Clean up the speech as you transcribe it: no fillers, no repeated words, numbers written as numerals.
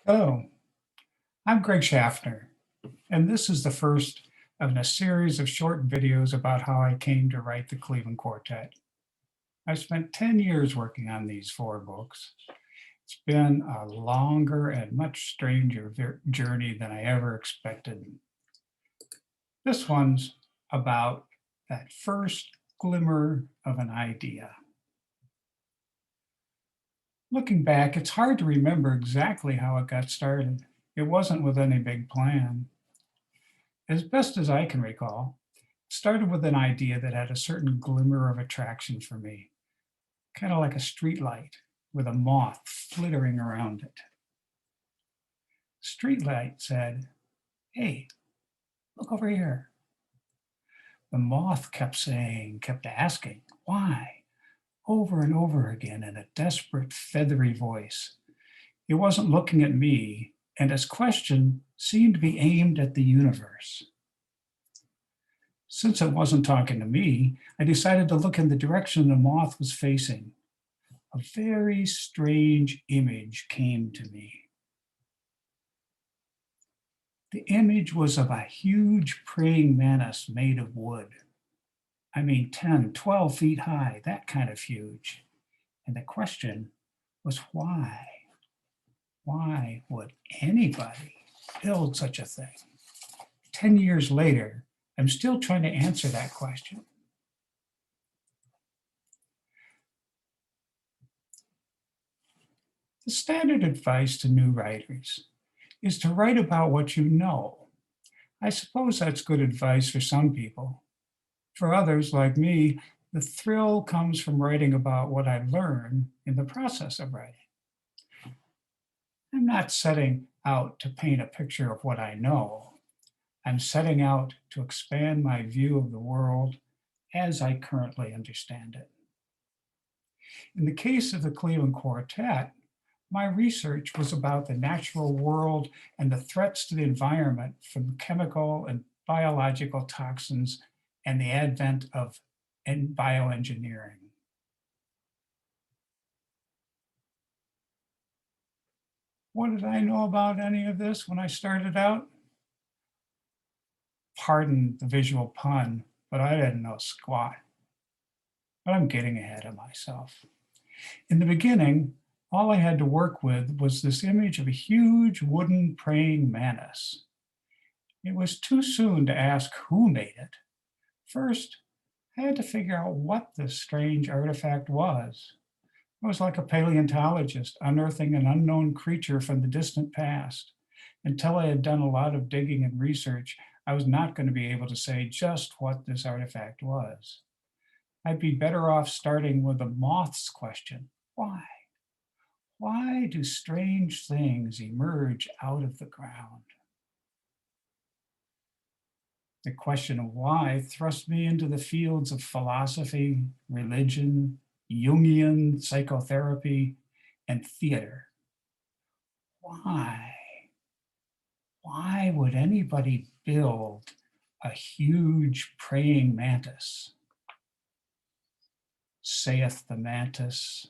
Hello, I'm Greg Schaffner, and this is the first of a series of short videos about how I came to write the Cleveland Quartet. I spent 10 years working on these four books. It's been a longer and much stranger journey than I ever expected. This one's about that first glimmer of an idea. Looking back, it's hard to remember exactly how it got started. It wasn't with any big plan. As best as I can recall, it started with an idea that had a certain glimmer of attraction for me, kind of like a street light with a moth flittering around it. Streetlight said, "Hey, look over here." The moth kept asking, "Why?" over and over again in a desperate, feathery voice. It wasn't looking at me, and its question seemed to be aimed at the universe. Since it wasn't talking to me, I decided to look in the direction the moth was facing. A very strange image came to me. The image was of a huge praying mantis made of wood. I mean, 10, 12 feet high, that kind of huge. And the question was why? Why would anybody build such a thing? 10 years later, I'm still trying to answer that question. The standard advice to new writers is to write about what you know. I suppose that's good advice for some people. For others, like me, the thrill comes from writing about what I learn in the process of writing. I'm not setting out to paint a picture of what I know. I'm setting out to expand my view of the world as I currently understand it. In the case of the Cleveland Quartet, my research was about the natural world and the threats to the environment from chemical and biological toxins and the advent of bioengineering. What did I know about any of this when I started out? Pardon the visual pun, but I didn't know squat. But I'm getting ahead of myself. In the beginning, all I had to work with was this image of a huge wooden praying mantis. It was too soon to ask who made it. First, I had to figure out what this strange artifact was. I was like a paleontologist unearthing an unknown creature from the distant past. Until I had done a lot of digging and research, I was not going to be able to say just what this artifact was. I'd be better off starting with the moth's question: why? Why do strange things emerge out of the ground? The question of why thrust me into the fields of philosophy, religion, Jungian psychotherapy, and theater. Why? Why would anybody build a huge praying mantis? Saith the mantis,